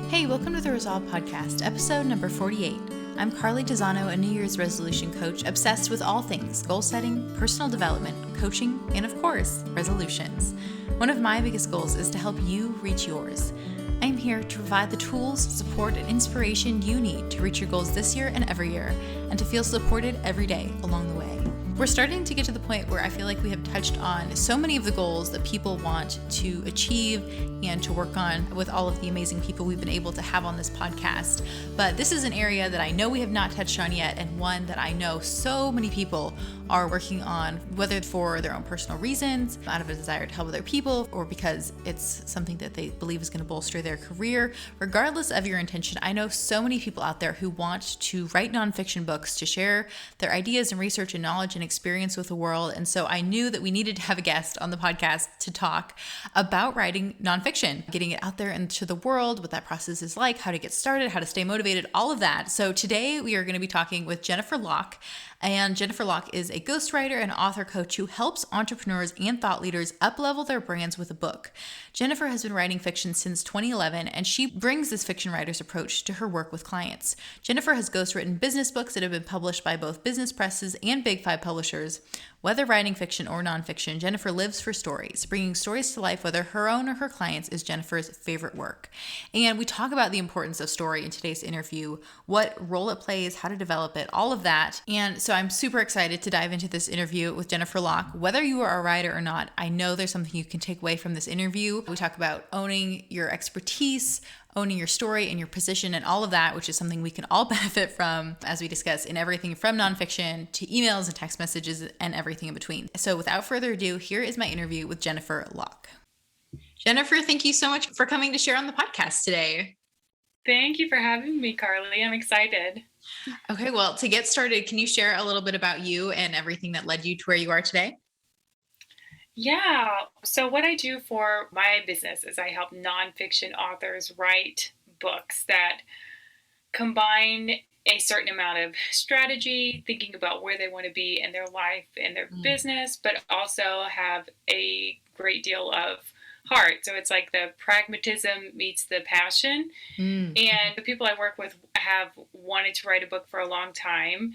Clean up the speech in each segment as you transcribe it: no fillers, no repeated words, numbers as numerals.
Hey, welcome to the Resolve Podcast, episode number 48. I'm Carly Tizano, a New Year's resolution coach obsessed with all things goal setting, personal development, coaching, and of course, resolutions. One of my biggest goals is to help you reach yours. I am here to provide the tools, support, and inspiration you need to reach your goals this year and every year, and to feel supported every day along the way. We're starting to get to the point where I feel like we have touched on so many of the goals that people want to achieve and to work on with all of the amazing people we've been able to have on this podcast. But this is an area that I know we have not touched on yet, and one that I know so many people are working on, whether for their own personal reasons, out of a desire to help other people, or because it's something that they believe is going to bolster their career. Regardless of your intention, I know so many people out there who want to write nonfiction books to share their ideas and research and knowledge and experience with the world. And so I knew that we needed to have a guest on the podcast to talk about writing nonfiction, getting it out there into the world, what that process is like, how to get started, how to stay motivated, all of that. So today we are going to be talking with Jennifer Locke. And Jennifer Locke is a ghostwriter and author coach who helps entrepreneurs and thought leaders up-level their brands with a book. Jennifer has been writing fiction since 2011, and she brings this fiction writer's approach to her work with clients. Jennifer has ghostwritten business books that have been published by both business presses and Big Five publishers. Whether writing fiction or nonfiction, Jennifer lives for stories. Bringing stories to life, whether her own or her clients', is Jennifer's favorite work. And we talk about the importance of story in today's interview, what role it plays, how to develop it, all of that. And so I'm super excited to dive into this interview with Jennifer Locke. Whether you are a writer or not, I know there's something you can take away from this interview. We talk about owning your expertise, owning your story and your position and all of that, which is something we can all benefit from, as we discuss in everything from nonfiction to emails and text messages and everything in between. So without further ado, here is my interview with Jennifer Locke. Jennifer, thank you so much for coming to share on the podcast today. Thank you for having me, Carly. I'm excited. Okay, well, to get started, can you share a little bit about you and everything that led you to where you are today? Yeah. So what I do for my business is I help nonfiction authors write books that combine a certain amount of strategy, thinking about where they want to be in their life and their business, but also have a great deal of heart. So it's like the pragmatism meets the passion. And the people I work with have wanted to write a book for a long time,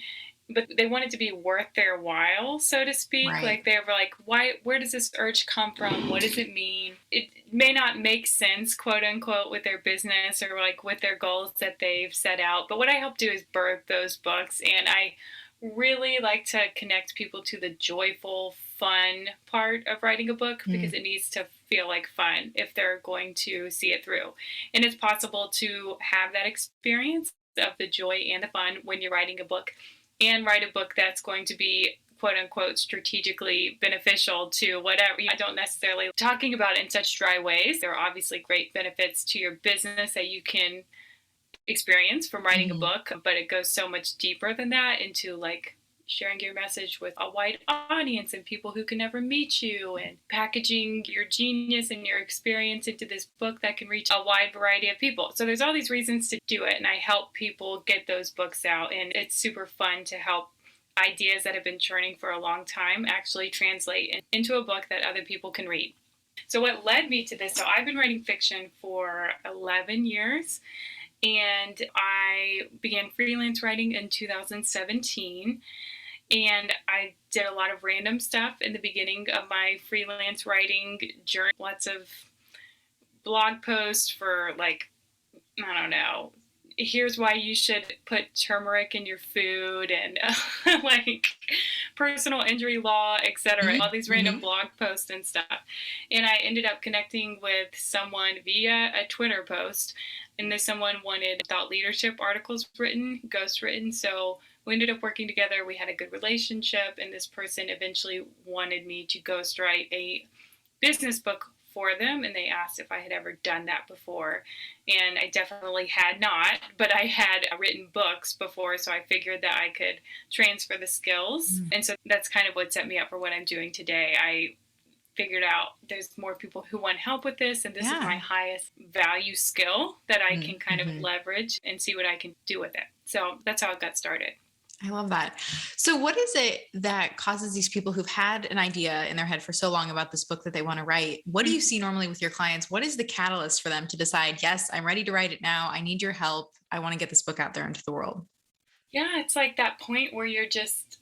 but they want it to be worth their while, so to speak. Right. Like they were like, where does this urge come from? What does it mean? It may not make sense, quote unquote, with their business or like with their goals that they've set out. But what I help do is birth those books. And I really like to connect people to the joyful, fun part of writing a book because it needs to feel like fun if they're going to see it through. And it's possible to have that experience of the joy and the fun when you're writing a book and write a book that's going to be, quote unquote, strategically beneficial to whatever. I don't necessarily talking about it in such dry ways. There are obviously great benefits to your business that you can experience from writing a book, but it goes so much deeper than that into like sharing your message with a wide audience and people who can never meet you, and packaging your genius and your experience into this book that can reach a wide variety of people. So there's all these reasons to do it, and I help people get those books out, and it's super fun to help ideas that have been churning for a long time actually translate into a book that other people can read. So what led me to this, so I've been writing fiction for 11 years, and I began freelance writing in 2017. And I did a lot of random stuff in the beginning of my freelance writing journey. Lots of blog posts for like, I don't know, here's why you should put turmeric in your food, and like personal injury law, etc. All these random blog posts and stuff. And I ended up connecting with someone via a Twitter post. And this someone wanted thought leadership articles written, ghostwritten. So we ended up working together. We had a good relationship. And this person eventually wanted me to ghostwrite a business book for them. And they asked if I had ever done that before. And I definitely had not, but I had written books before. So I figured that I could transfer the skills. And so that's kind of what set me up for what I'm doing today. I figured out there's more people who want help with this, and this is my highest value skill that I can kind of leverage and see what I can do with it. So that's how it got started. I love that. So what is it that causes these people who've had an idea in their head for so long about this book that they want to write? What do you see normally with your clients? What is the catalyst for them to decide, yes, I'm ready to write it now. I need your help. I want to get this book out there into the world. Yeah, it's like that point where you're just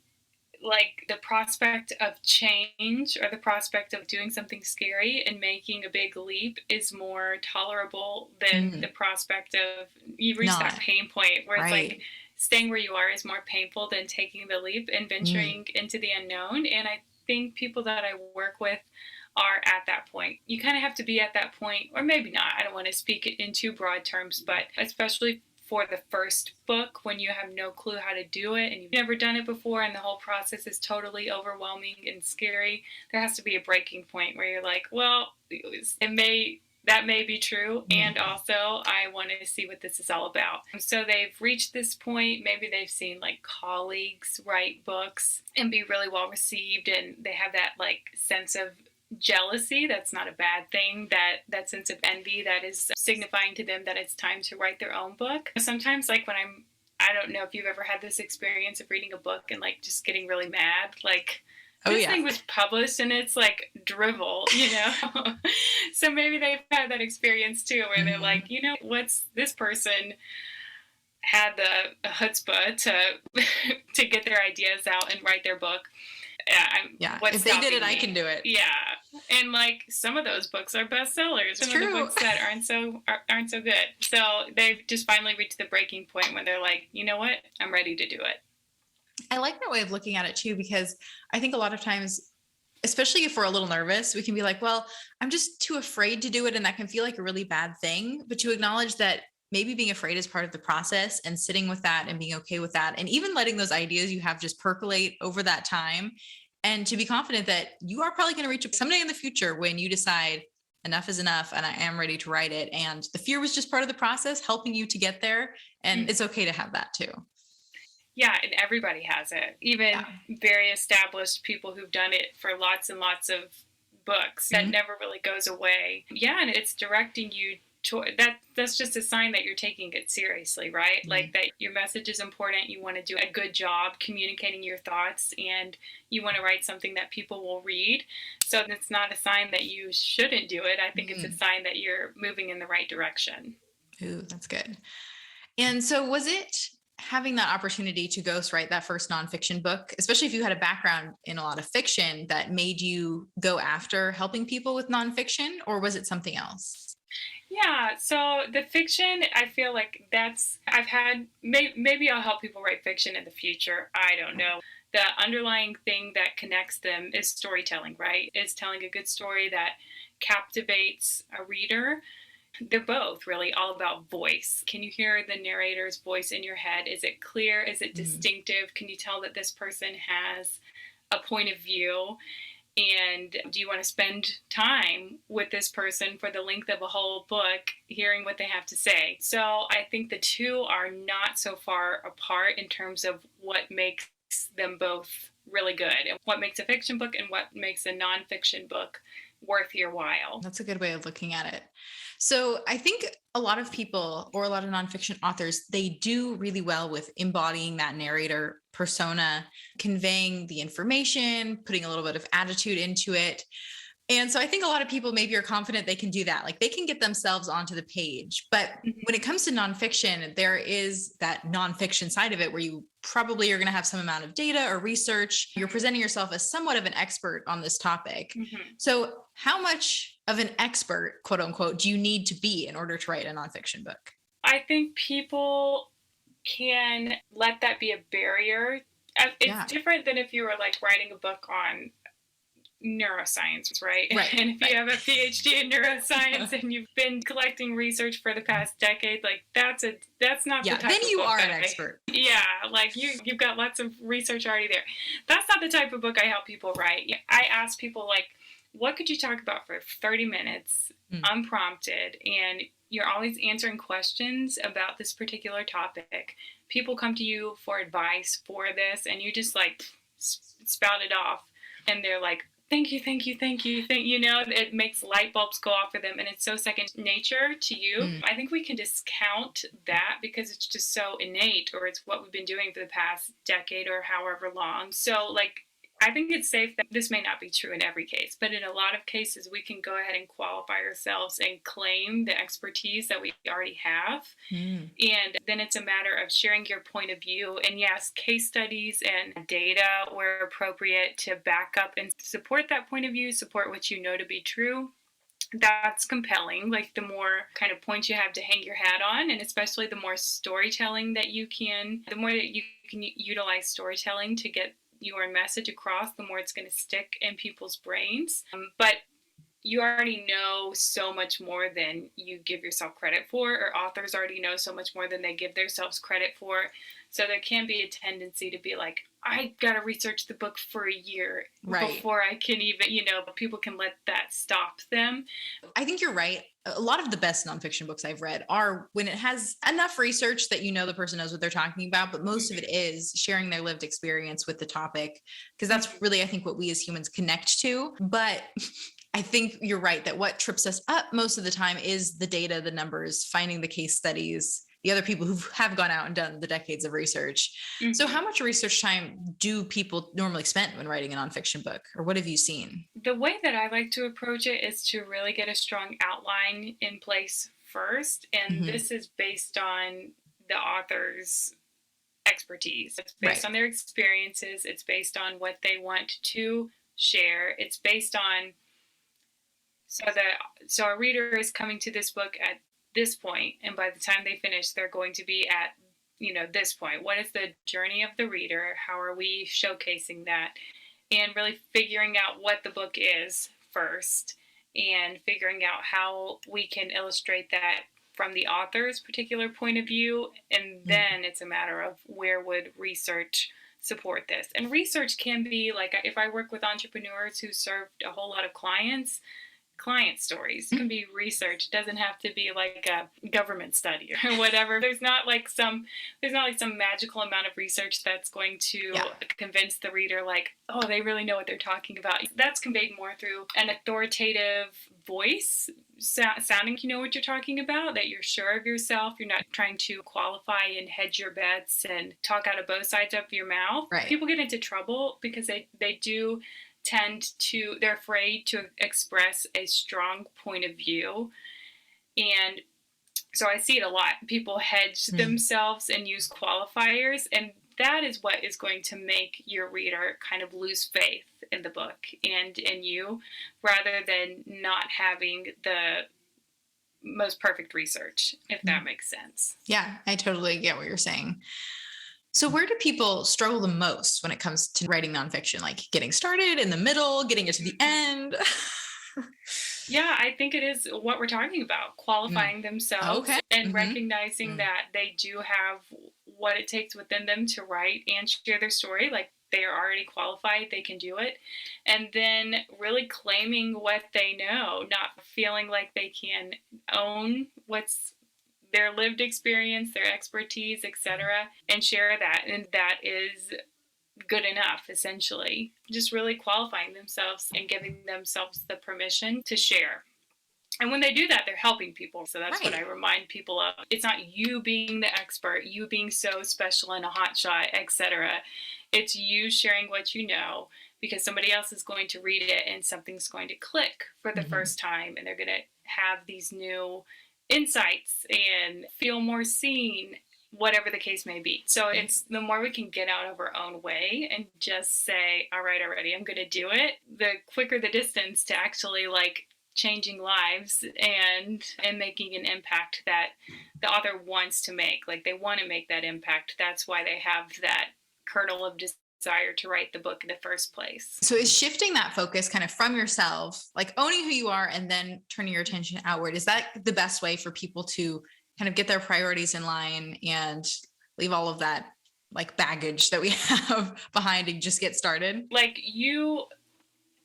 like the prospect of change or the prospect of doing something scary and making a big leap is more tolerable than the prospect of you reach that Not pain point where it's right. like staying where you are is more painful than taking the leap and venturing into the unknown. And I think people that I work with are at that point. You kind of have to be at that point, or maybe not. I don't want to speak in too broad terms, but especially for the first book when you have no clue how to do it and you've never done it before and the whole process is totally overwhelming and scary, there has to be a breaking point where you're like, well, that may be true, and also I want to see what this is all about. So they've reached this point, maybe they've seen like colleagues write books and be really well received, and they have that like sense of jealousy. That's not a bad thing. That sense of envy that is signifying to them that it's time to write their own book. Sometimes like when I don't know if you've ever had this experience of reading a book and like just getting really mad, like this thing was published and it's like drivel, you know? So maybe they've had that experience too, where they're like, you know, what's this person had the chutzpah to get their ideas out and write their book. If they did it, I can do it. Yeah, and like some of those books are bestsellers. Some of the books that aren't so good. So they've just finally reached the breaking point when they're like, you know what, I'm ready to do it. I like that way of looking at it too, because I think a lot of times, especially if we're a little nervous, we can be like, well, I'm just too afraid to do it. And that can feel like a really bad thing. But to acknowledge that maybe being afraid is part of the process and sitting with that and being okay with that. And even letting those ideas you have just percolate over that time. And to be confident that you are probably going to reach it someday in the future when you decide enough is enough and I am ready to write it. And the fear was just part of the process, helping you to get there. And it's okay to have that too. Yeah, and everybody has it. Even very established people who've done it for lots and lots of books. That never really goes away. Yeah, and it's directing you to that's just a sign that you're taking it seriously, right? Like that your message is important. You want to do a good job communicating your thoughts, and you want to write something that people will read. So it's not a sign that you shouldn't do it. I think it's a sign that you're moving in the right direction. Ooh, that's good. And so was it having that opportunity to ghostwrite that first nonfiction book, especially if you had a background in a lot of fiction, that made you go after helping people with nonfiction, or was it something else? Yeah, so the fiction, I feel like I've had, maybe I'll help people write fiction in the future. I don't know. The underlying thing that connects them is storytelling, right? Is telling a good story that captivates a reader. They're both really all about voice. Can you hear the narrator's voice in your head? Is it clear? Is it distinctive? Can you tell that this person has a point of view? And do you want to spend time with this person for the length of a whole book, hearing what they have to say? So I think the two are not so far apart in terms of what makes them both really good, and what makes a fiction book and what makes a nonfiction book worth your while. That's a good way of looking at it. So I think a lot of people, or a lot of nonfiction authors, they do really well with embodying that narrator persona, conveying the information, putting a little bit of attitude into it. And so I think a lot of people maybe are confident they can do that. Like they can get themselves onto the page. But when it comes to nonfiction, there is that nonfiction side of it where you probably are going to have some amount of data or research. You're presenting yourself as somewhat of an expert on this topic. So how much of an expert, quote unquote, do you need to be in order to write a nonfiction book? I think people can let that be a barrier. It's different than if you were like writing a book on neuroscience, right? And if you have a PhD in neuroscience and you've been collecting research for the past decade, like that's not the type then of you book are an expert. Like you've got lots of research already there. That's not the type of book I help people write. I ask people like, what could you talk about for 30 minutes unprompted? And you're always answering questions about this particular topic. People come to you for advice for this, and you just like spout it off, and they're like, thank you, thank you, thank you, you know, it makes light bulbs go off for them, and it's so second nature to you. I think we can discount that because it's just so innate, or it's what we've been doing for the past decade or however long. So like, I think it's safe that this may not be true in every case, but in a lot of cases, we can go ahead and qualify ourselves and claim the expertise that we already have. And then it's a matter of sharing your point of view. And yes, case studies and data where appropriate to back up and support that point of view, support what you know to be true. That's compelling. Like, the more kind of points you have to hang your hat on, and especially the more storytelling that you can, the more that you can utilize storytelling to get your message across, the more it's going to stick in people's brains. But you already know so much more than you give yourself credit for, or authors already know so much more than they give themselves credit for. So there can be a tendency to be like, I got to research the book for a year before I can even, you know, people can let that stop them. I think you're right. A lot of the best nonfiction books I've read are when it has enough research that you know the person knows what they're talking about, but most of it is sharing their lived experience with the topic, because that's really, I think, what we as humans connect to. But I think you're right that what trips us up most of the time is the data, the numbers, finding the case studies, the other people who have gone out and done the decades of research. So how much research time do people normally spend when writing a nonfiction book, or what have you seen? The way that I like to approach it is to really get a strong outline in place first. And this is based on the author's expertise. It's based on their experiences. It's based on what they want to share. It's based on, so our reader is coming to this book at this point, and by the time they finish, they're going to be at, you know, this point. What is the journey of the reader? How are we showcasing that? And really figuring out what the book is first, and figuring out how we can illustrate that from the author's particular point of view. And then it's a matter of where would research support this. And research can be like, if I work with entrepreneurs who served a whole lot of client stories. It can be research. It doesn't have to be like a government study or whatever. There's not like some magical amount of research that's going to convince the reader like, oh, they really know what they're talking about. That's conveyed more through an authoritative voice, sounding you know what you're talking about, that you're sure of yourself. You're not trying to qualify and hedge your bets and talk out of both sides of your mouth. People get into trouble because they do they're afraid to express a strong point of view. And so I see it a lot. People hedge themselves and use qualifiers, and that is what is going to make your reader kind of lose faith in the book and in you, rather than not having the most perfect research, if that makes sense. Yeah, I totally get what you're saying. So where do people struggle the most when it comes to writing nonfiction? Like getting started, in the middle, getting it to the end? Yeah, I think it is what we're talking about, qualifying themselves and recognizing that they do have what it takes within them to write and share their story. Like, they are already qualified, they can do it. And then really claiming what they know, not feeling like they can own what's their lived experience, their expertise, etc., and share that. And that is good enough, essentially. Just really qualifying themselves and giving themselves the permission to share. And when they do that, they're helping people. So that's what I remind people of. It's not you being the expert, you being so special and a hotshot, etc. It's you sharing what you know, because somebody else is going to read it and something's going to click for the first time, and they're going to have these new insights and feel more seen, whatever the case may be. So it's the more we can get out of our own way and just say, all right, already, I'm going to do it, the quicker the distance to actually like changing lives and making an impact that the author wants to make. Like, they want to make that impact. That's why they have that kernel of desire to write the book in the first place. So is shifting that focus kind of from yourself, like owning who you are and then turning your attention outward, is that the best way for people to kind of get their priorities in line and leave all of that like baggage that we have behind and just get started?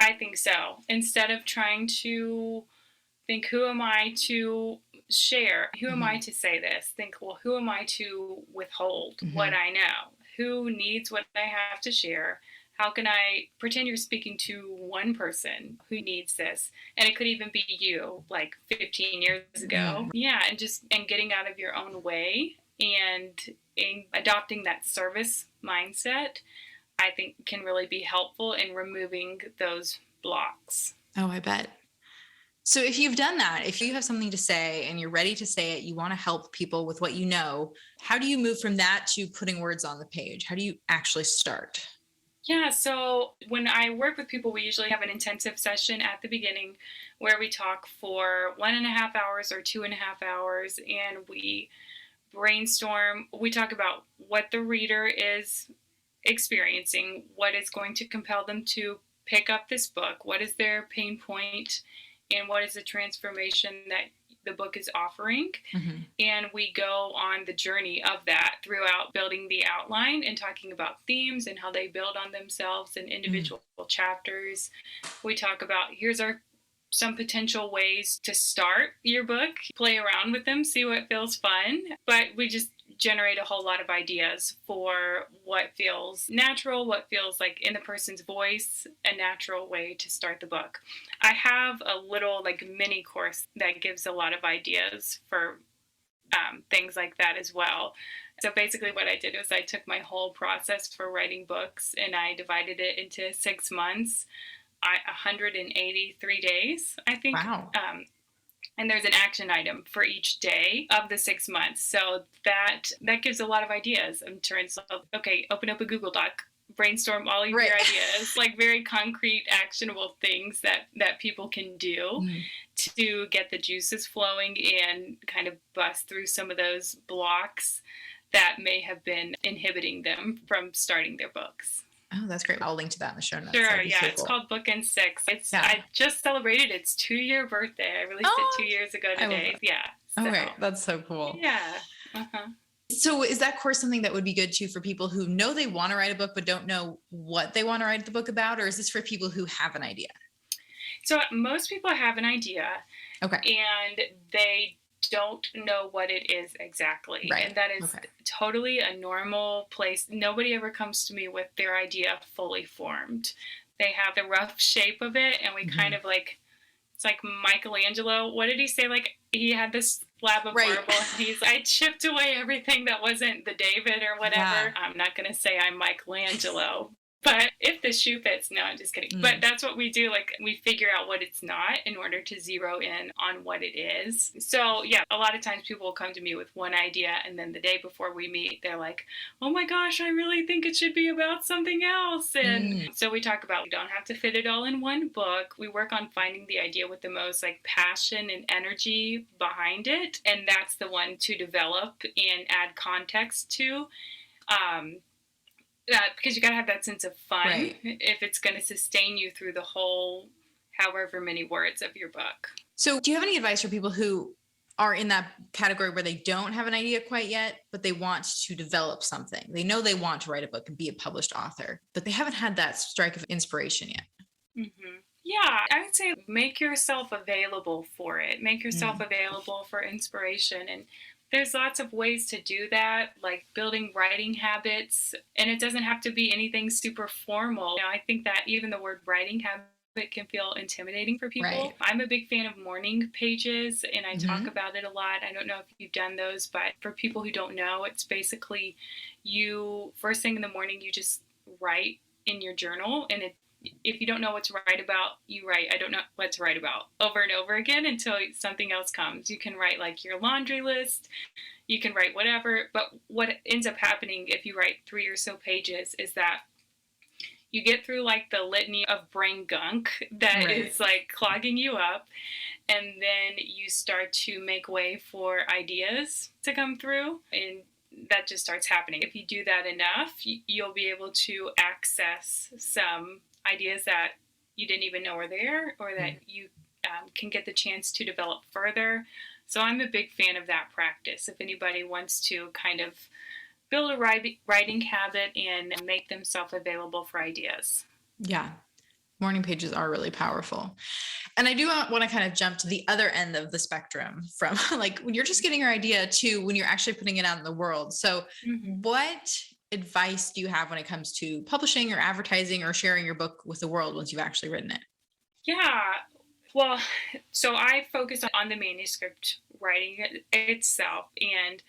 I think so. Instead of trying to think, who am I to share? Who am I to say this? Think, well, who am I to withhold what I know? Who needs what I have to share? How can I pretend you're speaking to one person who needs this? And it could even be you, like 15 years ago. Yeah, and getting out of your own way and adopting that service mindset, I think can really be helpful in removing those blocks. Oh, I bet. So if you've done that, if you have something to say and you're ready to say it, you want to help people with what you know, how do you move from that to putting words on the page? How do you actually start? Yeah, so when I work with people, we usually have an intensive session at the beginning where we talk for 1.5 hours or 2.5 hours, and we brainstorm. We talk about what the reader is experiencing, what is going to compel them to pick up this book, what is their pain point, and what is the transformation that the book is offering. Mm-hmm. And we go on the journey of that throughout building the outline and talking about themes and how they build on themselves in individual chapters. We talk about here's some potential ways to start your book, play around with them, see what feels fun. But we just generate a whole lot of ideas for what feels natural, what feels like in the person's voice, a natural way to start the book. I have a little like mini course that gives a lot of ideas for things like that as well. So basically what I did was I took my whole process for writing books and I divided it into 6 months, 183 days, I think. Wow. And there's an action item for each day of the 6 months. So that gives a lot of ideas in terms of, okay, open up a Google Doc, brainstorm all of your ideas, like very concrete, actionable things that people can do to get the juices flowing and kind of bust through some of those blocks that may have been inhibiting them from starting their books. Oh, that's great. I'll link to that in the show notes. Sure, yeah. So it's called Bookend 6. I just celebrated its 2-year birthday. I released it 2 years ago today. Yeah. So. Okay, that's so cool. Yeah. Uh-huh. So is that course something that would be good too for people who know they want to write a book but don't know what they want to write the book about? Or is this for people who have an idea? So most people have an idea. Okay. And they don't know what it is exactly. Right. And that is totally a normal place. Nobody ever comes to me with their idea fully formed. They have the rough shape of it, and we kind of like, it's like Michelangelo. What did he say? Like, he had this slab of marble, and I chipped away everything that wasn't the David or whatever. Yeah. I'm not going to say I'm Michelangelo. But if the shoe fits, no, I'm just kidding. But that's what we do. Like, we figure out what it's not in order to zero in on what it is. So, yeah, a lot of times people will come to me with one idea, and then the day before we meet, they're like, oh my gosh, I really think it should be about something else. And so we talk about, we don't have to fit it all in one book. We work on finding the idea with the most like passion and energy behind it. And that's the one to develop and add context to. Because you got to have that sense of fun if it's going to sustain you through the whole however many words of your book. So do you have any advice for people who are in that category where they don't have an idea quite yet, but they want to develop something? They know they want to write a book and be a published author, but they haven't had that strike of inspiration yet. Mm-hmm. Yeah, I would say make yourself available for it. Make yourself available for inspiration. And there's lots of ways to do that, like building writing habits, and it doesn't have to be anything super formal. I think that even the word writing habit can feel intimidating for people. Right. I'm a big fan of morning pages, and I talk about it a lot. I don't know if you've done those, but for people who don't know, it's basically you, first thing in the morning, you just write in your journal, and if you don't know what to write about, you write, I don't know what to write about, over and over again until something else comes. You can write like your laundry list, you can write whatever, but what ends up happening if you write 3 or so pages is that you get through like the litany of brain gunk that is like clogging you up, and then you start to make way for ideas to come through, and that just starts happening. If you do that enough, you'll be able to access some ideas that you didn't even know were there, or that you can get the chance to develop further. So I'm a big fan of that practice. If anybody wants to kind of build a writing habit and make themselves available for ideas. Yeah. Morning pages are really powerful. And I do want to kind of jump to the other end of the spectrum from like when you're just getting your idea to when you're actually putting it out in the world. So what advice do you have when it comes to publishing or advertising or sharing your book with the world once you've actually written it? Yeah. Well, so I focus on the manuscript writing itself, and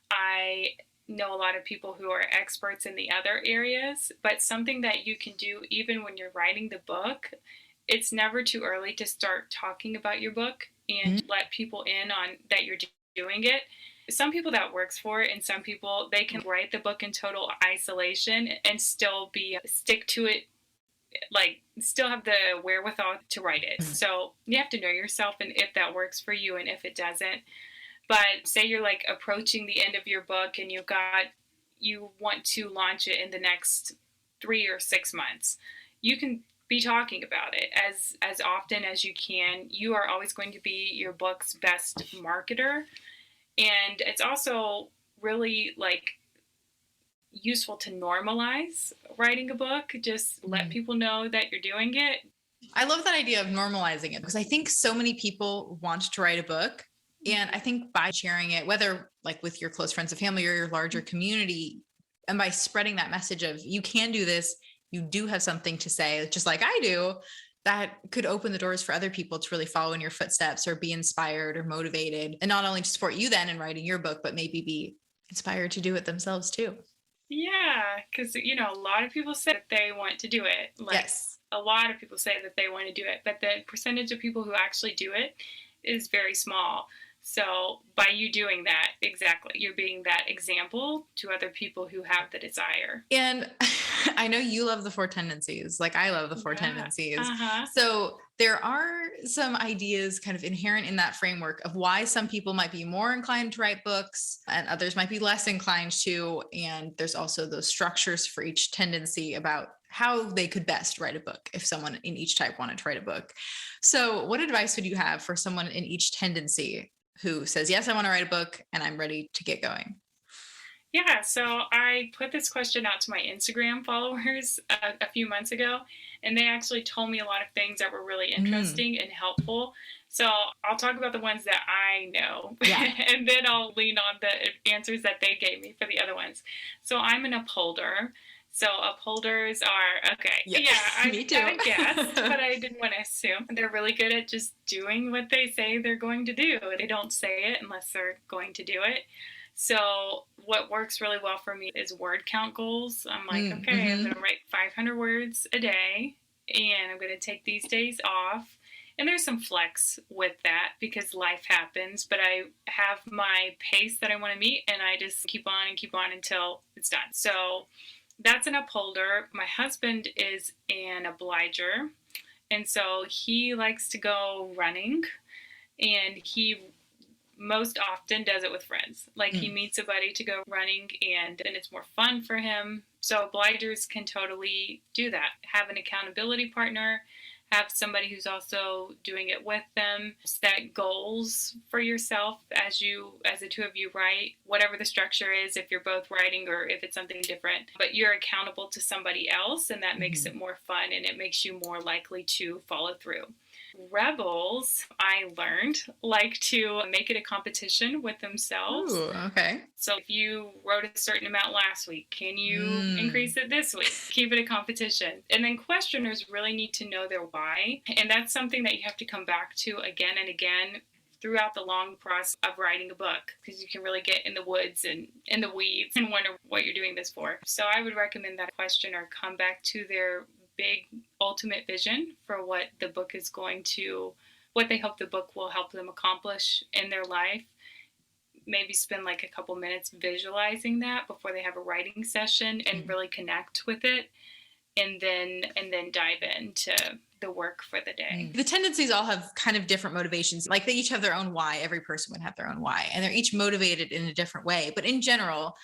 I know a lot of people who are experts in the other areas, but something that you can do even when you're writing the book, it's never too early to start talking about your book and let people in on that you're doing it. Some people that works for it, and some people they can write the book in total isolation and still be stick to it, like still have the wherewithal to write it. So you have to know yourself and if that works for you and if it doesn't. But say you're like approaching the end of your book and you want to launch it in the next 3 or 6 months. You can be talking about it as often as you can. You are always going to be your book's best marketer. And it's also really like useful to normalize writing a book. Just let people know that you're doing it. I love that idea of normalizing it because I think so many people want to write a book. And I think by sharing it, whether like with your close friends and family or your larger community, and by spreading that message of you can do this, you do have something to say, just like I do, that could open the doors for other people to really follow in your footsteps or be inspired or motivated. And not only to support you then in writing your book, but maybe be inspired to do it themselves too. Yeah, because, a lot of people say that they want to do it. Like, yes. A lot of people say that they want to do it, but the percentage of people who actually do it is very small. So by you doing that, exactly, you're being that example to other people who have the desire. And I know you love the 4 tendencies, like I love the 4 tendencies. So there are some ideas kind of inherent in that framework of why some people might be more inclined to write books and others might be less inclined to. And there's also those structures for each tendency about how they could best write a book if someone in each type wanted to write a book. So what advice would you have for someone in each tendency who says, yes, I want to write a book and I'm ready to get going? Yeah, so I put this question out to my Instagram followers a few months ago, and they actually told me a lot of things that were really interesting and helpful. So I'll talk about the ones that I know, and then I'll lean on the answers that they gave me for the other ones. So I'm an upholder. So upholders are, okay, me too. I guessed, but I didn't want to assume. They're really good at just doing what they say they're going to do. They don't say it unless they're going to do it. So what works really well for me is word count goals. I'm like, okay, I'm going to write 500 words a day, and I'm going to take these days off. And there's some flex with that because life happens, but I have my pace that I want to meet, and I just keep on until it's done. So that's an upholder. My husband is an obliger, and so he likes to go running, and he most often does it with friends. Like he meets a buddy to go running, and it's more fun for him. So obligers can totally do that. Have an accountability partner, have somebody who's also doing it with them. Set goals for yourself as the two of you write, whatever the structure is, if you're both writing or if it's something different. But you're accountable to somebody else, and that makes it more fun, and it makes you more likely to follow through. Rebels, I learned, like to make it a competition with themselves. Ooh, okay. So if you wrote a certain amount last week, can you increase it this week? Keep it a competition. And then questioners really need to know their why. And that's something that you have to come back to again and again throughout the long process of writing a book, because you can really get in the woods and in the weeds and wonder what you're doing this for. So I would recommend that a questioner come back to their big ultimate vision for what the book is what they hope the book will help them accomplish in their life. Maybe spend like a couple minutes visualizing that before they have a writing session and really connect with it, and then dive into the work for the day. The tendencies all have kind of different motivations. Like they each have their own why. Every person would have their own why, and they're each motivated in a different way. But in general,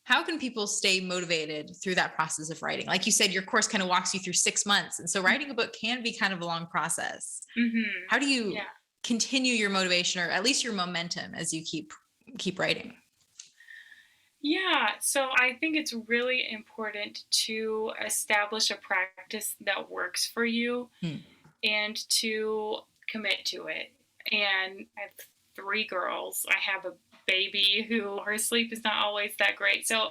how can people stay motivated through that process of writing? Like you said, your course kind of walks you through 6 months. And so writing a book can be kind of a long process. How do you continue your motivation, or at least your momentum, as you keep writing? Yeah, so I think it's really important to establish a practice that works for you and to commit to it. And I have 3 girls. I have a baby who her sleep is not always that great. So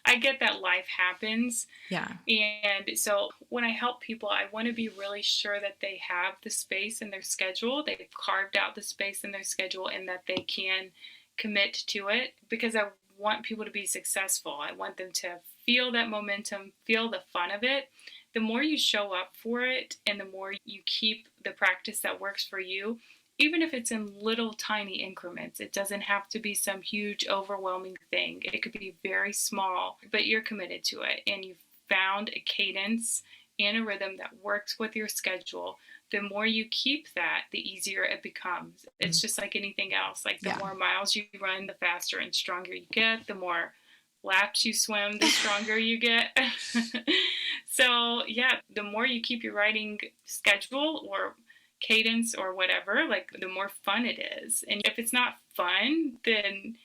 I get that life happens. Yeah. And so when I help people, I want to be really sure that they have the space in their schedule. They've carved out the space in their schedule and that they can commit to it, because I want people to be successful. I want them to feel that momentum, feel the fun of it. The more you show up for it and the more you keep the practice that works for you, even if it's in little tiny increments, it doesn't have to be some huge overwhelming thing. It could be very small, but you're committed to it and you've found a cadence and a rhythm that works with your schedule. The more you keep that, the easier it becomes. It's just like anything else. Like the more miles you run, the faster and stronger you get. The more laps you swim, the stronger you get. So yeah, the more you keep your writing schedule or cadence or whatever, like the more fun it is. And if it's not fun, then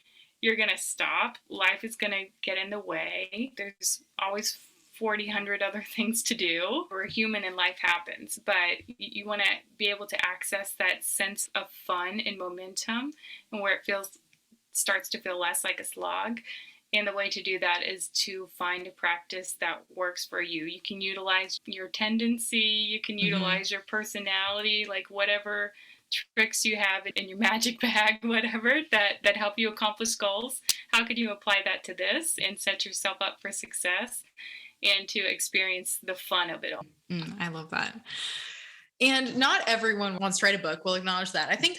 you're going to stop. Life is going to get in the way. There's always 4,000 other things to do. We're human and life happens, but you want to be able to access that sense of fun and momentum, and where it starts to feel less like a slog. And the way to do that is to find a practice that works for you. You can utilize your tendency, you can utilize your personality, like whatever tricks you have in your magic bag, whatever, that help you accomplish goals. How could you apply that to this and set yourself up for success and to experience the fun of it all? I love that. And not everyone wants to write a book. We'll acknowledge that. I think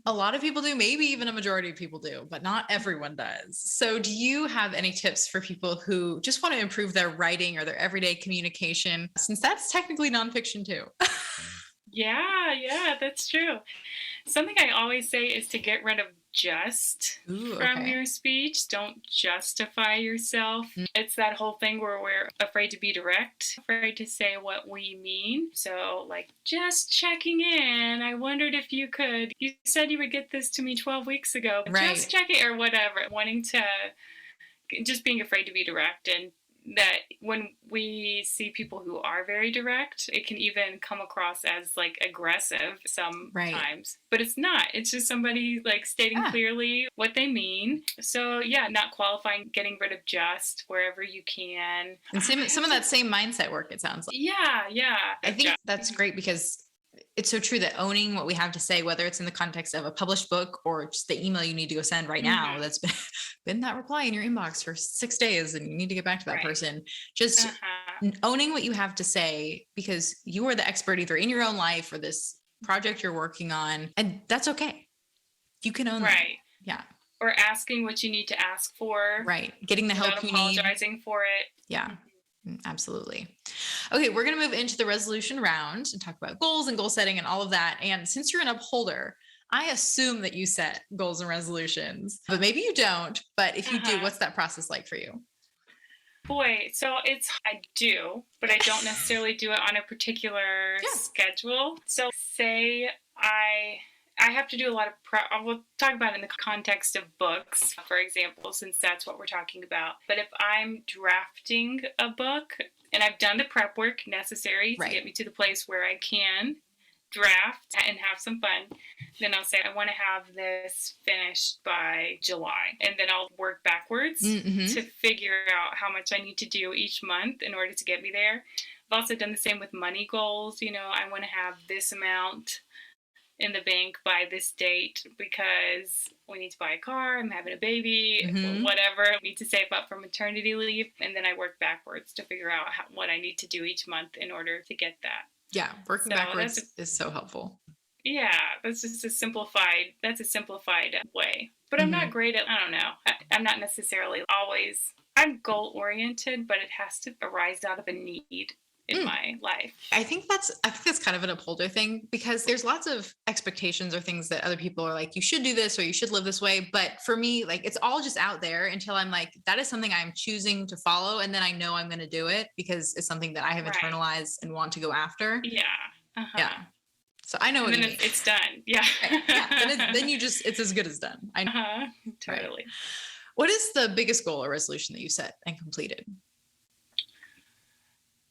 a lot of people do, maybe even a majority of people do, but not everyone does. So do you have any tips for people who just want to improve their writing or their everyday communication, since that's technically nonfiction too? Yeah, that's true. Something I always say is to get rid of just from your speech. Don't justify yourself. It's that whole thing where we're afraid to be direct, afraid to say what we mean. So like, just checking in. I wondered if you could. You said you would get this to me 12 weeks ago. Right. Just check it, or whatever. Wanting to, just being afraid to be direct. And that when we see people who are very direct, it can even come across as like aggressive sometimes, but it's not. It's just somebody like stating clearly what they mean. So yeah, not qualifying, getting rid of just wherever you can. And some of that same mindset work, it sounds like. Yeah. I think that's great, because it's so true that owning what we have to say, whether it's in the context of a published book or just the email you need to go send right now, that's been that reply in your inbox for 6 days and you need to get back to that person. Just owning what you have to say, because you are the expert either in your own life or this project you're working on, and that's okay. You can own that. Yeah. Or asking what you need to ask for. Right. Getting the help you need. Apologizing for it. Yeah. Absolutely. Okay, we're going to move into the resolution round and talk about goals and goal setting and all of that. And since you're an upholder, I assume that you set goals and resolutions, but maybe you don't. But if you do, what's that process like for you? Boy, so I do, but I don't necessarily do it on a particular schedule. So say I have to do a lot of prep. We'll talk about it in the context of books, for example, since that's what we're talking about. But if I'm drafting a book and I've done the prep work necessary to get me to the place where I can draft and have some fun, then I'll say I want to have this finished by July. And then I'll work backwards to figure out how much I need to do each month in order to get me there. I've also done the same with money goals. You know, I want to have this amount in the bank by this date because we need to buy a car, I'm having a baby, whatever. I need to save up for maternity leave. And then I work backwards to figure out what I need to do each month in order to get that. Yeah, working backwards is so helpful. Yeah, that's just a simplified way. But I'm not great at, I don't know. I'm not necessarily always, I'm goal oriented, but it has to arise out of a need in my life. I think that's kind of an upholder thing, because there's lots of expectations or things that other people are like, you should do this or you should live this way. But for me, like, it's all just out there until I'm like, that is something I'm choosing to follow. And then I know I'm going to do it because it's something that I have internalized and want to go after. Yeah. Yeah. So I know what you mean. It's done. Yeah. Right. Yeah. Then it's as good as done. I know. Totally. Right. What is the biggest goal or resolution that you set and completed?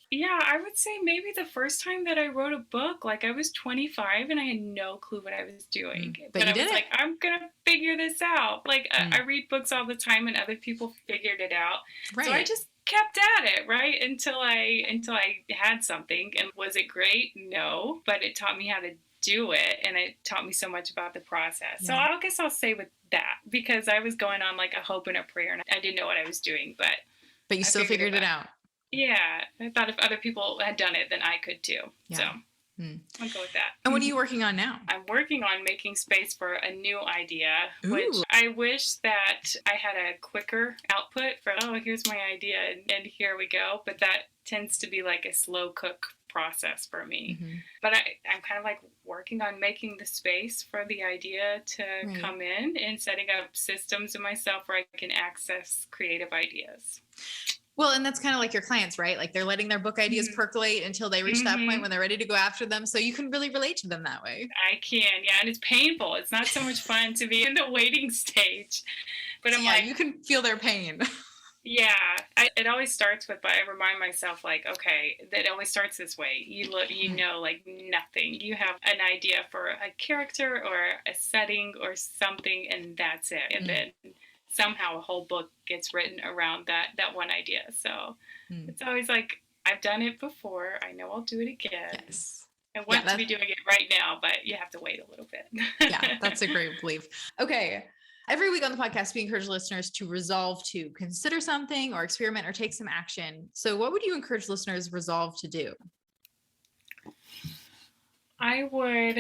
Yeah, I would say maybe the first time that I wrote a book, like I was 25 and I had no clue what I was doing. But But you I did was it. like, I'm gonna figure this out. Like I Mm. read books all the time and other people figured it out. So I Right. just kept at it, right? Until I had something. And was it great? No, but it taught me how to do it and it taught me so much about the process. So Yeah. I guess I'll say with that because I was going on like a hope and a prayer and I didn't know what I was doing, but But you I still figured figured it it out. out. Yeah, I thought if other people had done it, then I could too. So Yeah. Mm. I'll go with that. And what are you working on now? I'm working on making space for a new idea, which Ooh. I wish that I had a quicker output for, oh, here's my idea and here we go. But that tends to be like a slow cook process for me. Mm-hmm. But I'm kind of like working on making the space for the idea to Right. come in and setting up systems in myself where I can access creative ideas. Well, and that's kind of like your clients, right? Like they're letting their book ideas percolate until they reach that point when they're ready to go after them. So you can really relate to them that way. I can, yeah, and it's painful. It's not so much fun to be in the waiting stage, but So I'm yeah, like, you can feel their pain. yeah. It always starts with, but I remind myself, like, okay, that it always starts this way. You look, you know, like nothing. You have an idea for a character or a setting or something, and that's it. And then somehow a whole book gets written around that one idea. So it's always like, I've done it before. I know I'll do it again. Yes. I want to be doing it right now, but you have to wait a little bit. Yeah, that's a great belief. Okay. Every week on the podcast, we encourage listeners to resolve to consider something or experiment or take some action. So what would you encourage listeners resolve to do? I would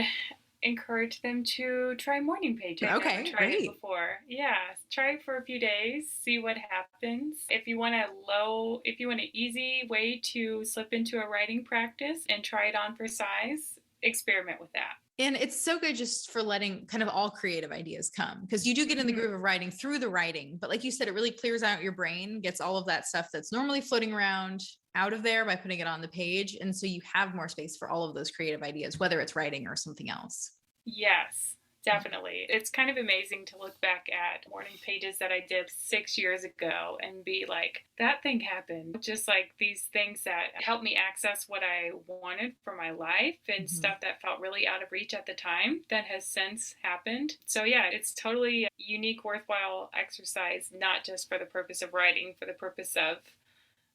encourage them to try morning pages. Okay, I've never tried it before. Yeah, try it for a few days, see what happens. If you want an easy way to slip into a writing practice and try it on for size, experiment with that. And it's so good just for letting kind of all creative ideas come because you do get in the groove of writing through the writing. But like you said, it really clears out your brain, gets all of that stuff that's normally floating around out of there by putting it on the page. And so you have more space for all of those creative ideas, whether it's writing or something else. Yes, definitely. It's kind of amazing to look back at morning pages that I did 6 years ago and be like, that thing happened. Just like these things that helped me access what I wanted for my life and stuff that felt really out of reach at the time that has since happened. So yeah, it's totally a unique, worthwhile exercise, not just for the purpose of writing, for the purpose of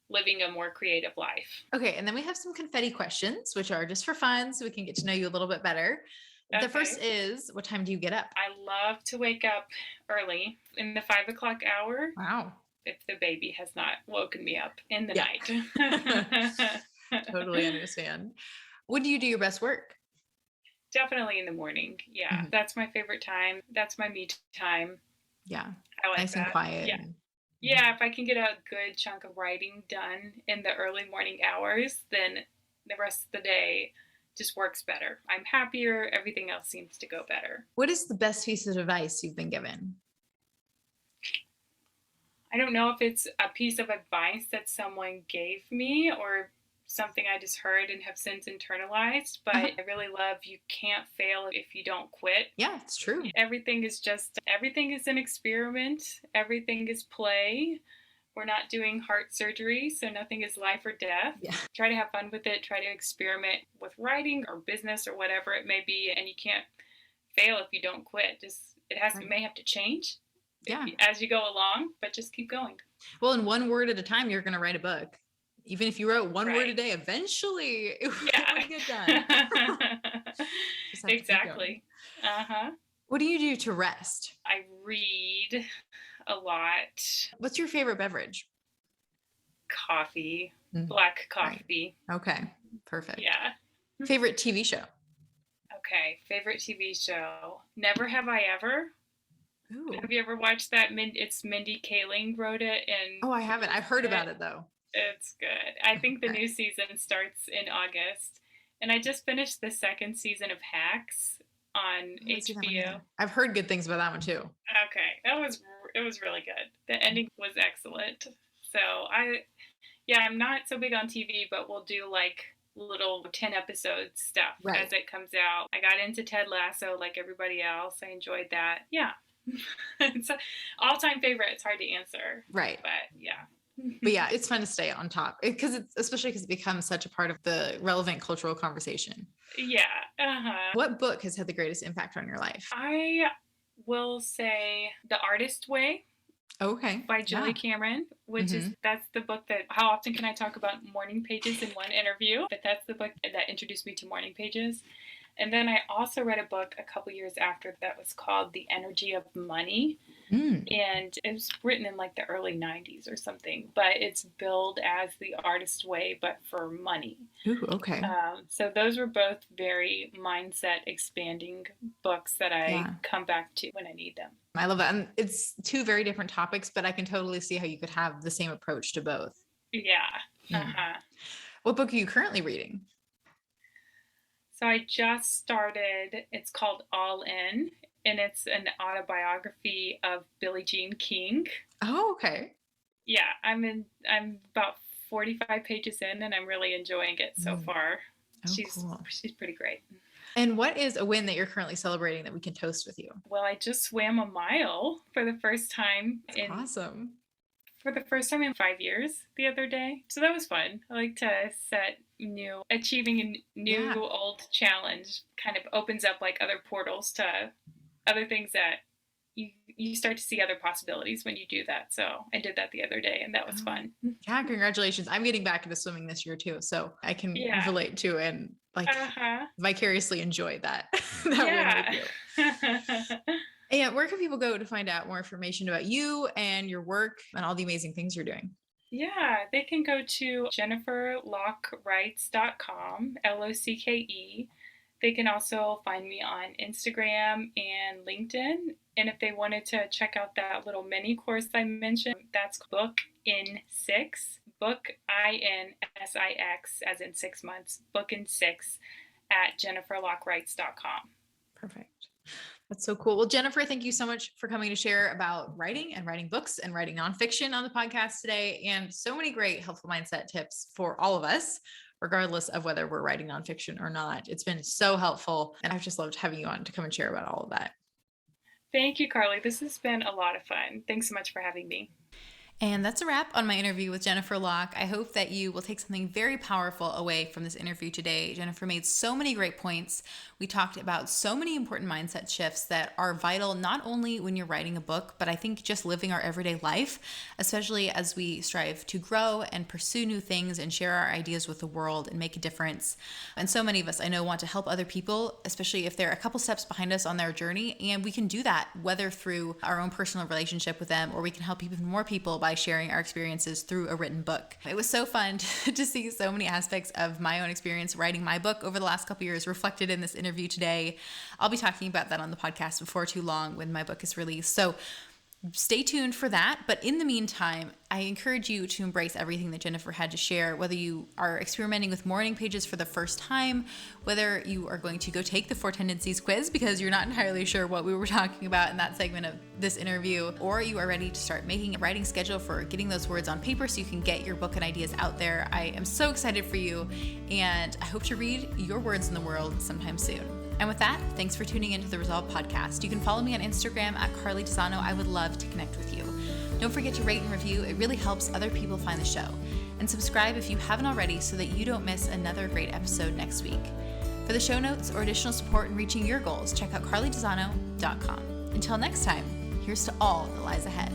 living a more creative life. Okay. And then we have some confetti questions, which are just for fun so we can get to know you a little bit better. The first is, what time do you get up? I love to wake up early in the 5 o'clock hour. Wow. If the baby has not woken me up in the night. Totally understand. When do you do your best work? Definitely in the morning. Yeah. That's my favorite time. That's my me time. Yeah. I like nice that. and quiet. Yeah. Yeah. If I can get a good chunk of writing done in the early morning hours, then the rest of the day just works better. I'm happier. Everything else seems to go better. What is the best piece of advice you've been given? I don't know if it's a piece of advice that someone gave me or something I just heard and have since internalized, but I really love you can't fail if you don't quit. Yeah, it's true. Everything is an experiment. Everything is play. We're not doing heart surgery, so nothing is life or death. Yeah. Try to have fun with it. Try to experiment with writing or business or whatever it may be, and you can't fail if you don't quit. It may have to change as you go along, but just keep going. Well, in one word at a time, you're going to write a book. Even if you wrote one word a day, eventually it will get done. Exactly. What do you do to rest? I read a lot. What's your favorite beverage? Coffee. Black coffee. Right. Okay. Perfect. Yeah. Favorite TV show? Okay. Favorite TV show. Never Have I Ever. Ooh. Have you ever watched that? It's Mindy Kaling wrote it. Oh, I haven't. I've heard about it though. It's good. I think the new season starts in August. And I just finished the second season of Hacks on HBO. I've heard good things about that one too. Okay. It was really good. The ending was excellent. So I'm not so big on TV, but we'll do like little 10 episode stuff as it comes out. I got into Ted Lasso like everybody else. I enjoyed that. Yeah. It's an all-time favorite. It's hard to answer. Right. But yeah. But yeah, it's fun to stay on top especially because it becomes such a part of the relevant cultural conversation. Yeah. Uh-huh. What book has had the greatest impact on your life? I will say The Artist Way. Okay. By Julie Cameron, which is, that's the book that, how often can I talk about morning pages in one interview? But that's the book that introduced me to morning pages. And then I also read a book a couple years after that was called The Energy of Money. And it was written in like the early 90s or something, but it's billed as The Artist Way, but for money. Ooh, okay. So those were both very mindset expanding books that I come back to when I need them. I love that. And it's two very different topics, but I can totally see how you could have the same approach to both. Yeah. Uh-huh. What book are you currently reading? So I just started, it's called All In, and it's an autobiography of Billie Jean King. Oh, okay. Yeah, I'm about 45 pages in, and I'm really enjoying it so far. Oh, she's pretty great. And what is a win that you're currently celebrating that we can toast with you? Well, I just swam a mile for the first time. Awesome. For the first time in 5 years the other day. So that was fun. I like to achieving a new old challenge kind of opens up like other portals to other things that you start to see other possibilities when you do that. So I did that the other day and that was fun. Yeah, congratulations. I'm getting back into swimming this year too. So I can relate to and vicariously enjoy that. Win with you. And where can people go to find out more information about you and your work and all the amazing things you're doing? Yeah, they can go to jenniferlockewrites.com, LOCKE. They can also find me on Instagram and LinkedIn. And if they wanted to check out that little mini course I mentioned, that's Book in 6, Book INSIX, as in 6 months, Book in 6 at jenniferlockwrites.com. Perfect. That's so cool. Well, Jennifer, thank you so much for coming to share about writing and writing books and writing nonfiction on the podcast today. And so many great helpful mindset tips for all of us, regardless of whether we're writing nonfiction or not. It's been so helpful. And I've just loved having you on to come and share about all of that. Thank you, Carly. This has been a lot of fun. Thanks so much for having me. And that's a wrap on my interview with Jennifer Locke. I hope that you will take something very powerful away from this interview today. Jennifer made so many great points. We talked about so many important mindset shifts that are vital, not only when you're writing a book, but I think just living our everyday life, especially as we strive to grow and pursue new things and share our ideas with the world and make a difference. And so many of us, I know, want to help other people, especially if they're a couple steps behind us on their journey. And we can do that, whether through our own personal relationship with them, or we can help even more people by sharing our experiences through a written book. It was so fun to see so many aspects of my own experience writing my book over the last couple years reflected in this interview today. I'll be talking about that on the podcast before too long when my book is released. So stay tuned for that. But in the meantime, I encourage you to embrace everything that Jennifer had to share, whether you are experimenting with morning pages for the first time, whether you are going to go take the 4 Tendencies quiz because you're not entirely sure what we were talking about in that segment of this interview, or you are ready to start making a writing schedule for getting those words on paper so you can get your book and ideas out there. I am so excited for you, and I hope to read your words in the world sometime soon. And with that, thanks for tuning into the Resolve podcast. You can follow me on Instagram at Carly Desano. I would love to connect with you. Don't forget to rate and review. It really helps other people find the show. And subscribe if you haven't already so that you don't miss another great episode next week. For the show notes or additional support in reaching your goals, check out carlydesano.com. Until next time, here's to all that lies ahead.